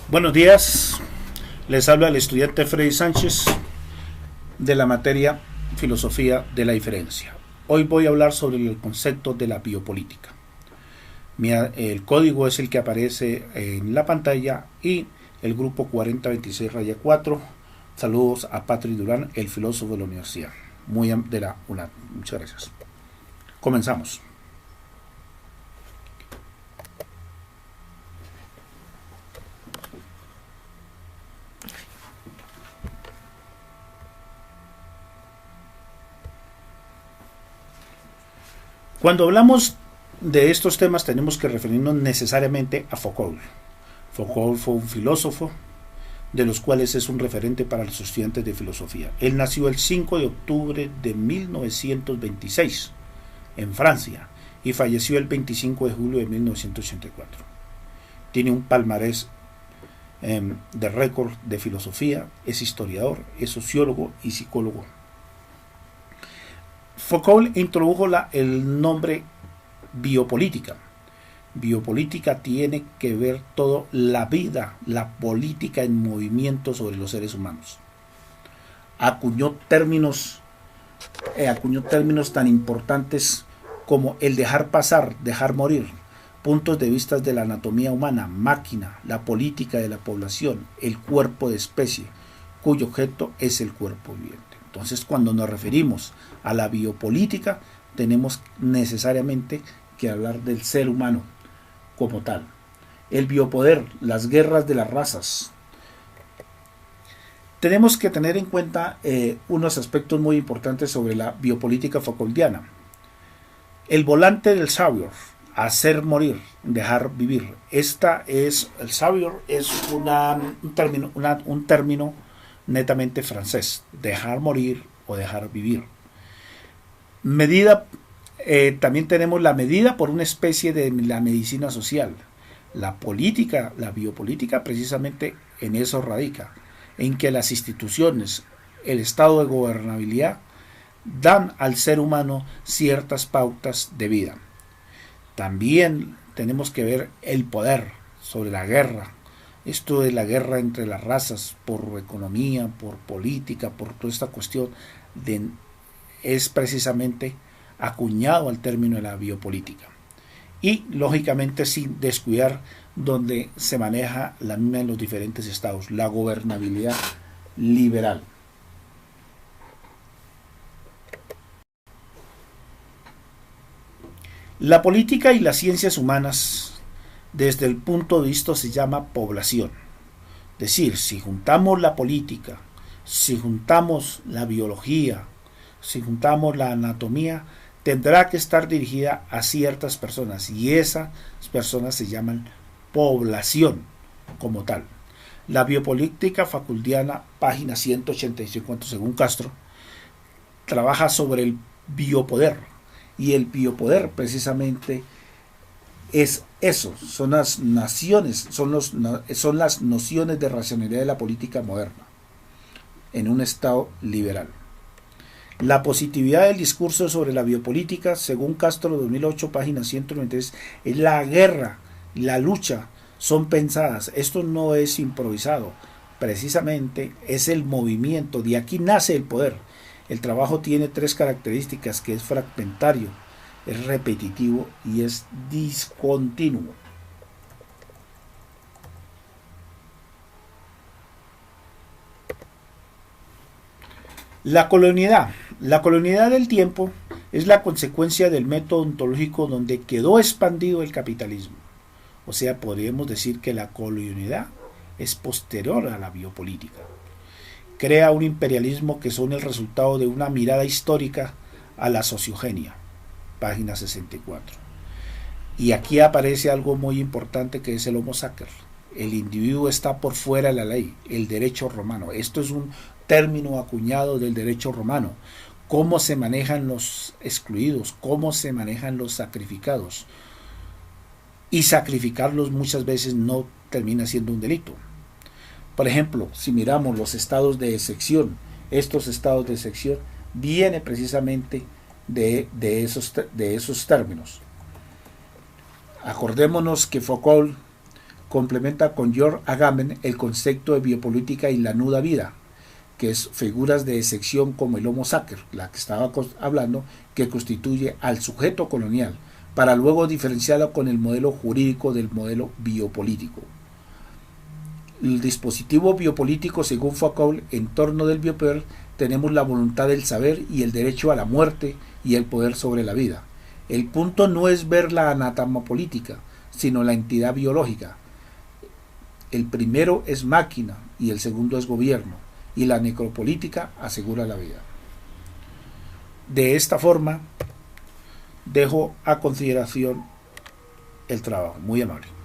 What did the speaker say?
Buenos días, les habla el estudiante Freddy Sánchez de la materia Filosofía de la Diferencia. Hoy voy a hablar sobre el concepto de la biopolítica. El código es el que aparece en la pantalla y el grupo 4026-4. Saludos a Patrick Durán, el filósofo de la universidad. De la UNAD. Muchas gracias. Comenzamos. Cuando hablamos de estos temas tenemos que referirnos necesariamente a Foucault. Foucault fue un filósofo de los cuales es un referente para los estudiantes de filosofía. Él nació el 5 de octubre de 1926 en Francia y falleció el 25 de julio de 1984. Tiene un palmarés de récord de filosofía, es historiador, es sociólogo y psicólogo. Foucault introdujo el nombre biopolítica. Biopolítica tiene que ver toda la vida, la política en movimiento sobre los seres humanos. Acuñó términos tan importantes como el dejar pasar, dejar morir, puntos de vista de la anatomía humana, máquina, la política de la población, el cuerpo de especie, cuyo objeto es el cuerpo viviente. Entonces, cuando nos referimos a la biopolítica, tenemos necesariamente que hablar del ser humano como tal. El biopoder, las guerras de las razas. Tenemos que tener en cuenta unos aspectos muy importantes sobre la biopolítica Foucaultiana. El volante del savior, hacer morir, dejar vivir. El savior es un término netamente francés, dejar morir o dejar vivir. También tenemos la medida por una especie de la medicina social. La biopolítica precisamente en eso radica, en que las instituciones, el estado de gobernabilidad, dan al ser humano ciertas pautas de vida. También tenemos que ver el poder sobre la guerra. Esto de la guerra entre las razas por economía, por política, por toda esta cuestión es precisamente acuñado al término de la biopolítica. Y lógicamente sin descuidar donde se maneja la misma en los diferentes estados, la gobernabilidad liberal. La política y las ciencias humanas desde el punto de vista se llama población. Es decir, si juntamos la política, si juntamos la biología, si juntamos la anatomía, tendrá que estar dirigida a ciertas personas y esas personas se llaman población como tal. La biopolítica Foucaultiana, página 185, según Castro, trabaja sobre el biopoder y el biopoder precisamente es eso, son las naciones, son las nociones de racionalidad de la política moderna en un estado liberal. La positividad del discurso sobre la biopolítica, según Castro 2008, página 193, es la guerra, la lucha, son pensadas. Esto no es improvisado, precisamente es el movimiento, de aquí nace el poder. El trabajo tiene tres características, que es fragmentario, es repetitivo y es discontinuo. La colonialidad del tiempo es la consecuencia del método ontológico donde quedó expandido el capitalismo. O sea, podríamos decir que la colonialidad es posterior a la biopolítica. Crea un imperialismo que son el resultado de una mirada histórica a la sociogenia. Página 64. Y aquí aparece algo muy importante que es el homo sacer. El individuo está por fuera de la ley, el derecho romano. Esto es un término acuñado del derecho romano. Cómo se manejan los excluidos, cómo se manejan los sacrificados. Y sacrificarlos muchas veces no termina siendo un delito. Por ejemplo, si miramos los estados de excepción, estos estados de excepción vienen precisamente de esos términos. Acordémonos que Foucault complementa con George Agamben el concepto de biopolítica y la nuda vida, que es figuras de excepción como el Homo sacer, la que estaba hablando, que constituye al sujeto colonial, para luego diferenciarlo con el modelo jurídico del modelo biopolítico. El dispositivo biopolítico, según Foucault, en torno del biopoder, tenemos la voluntad del saber y el derecho a la muerte y el poder sobre la vida. El punto no es ver la anatoma política, sino la entidad biológica. El primero es máquina y el segundo es gobierno, y la necropolítica asegura la vida. De esta forma, dejo a consideración el trabajo. Muy amable.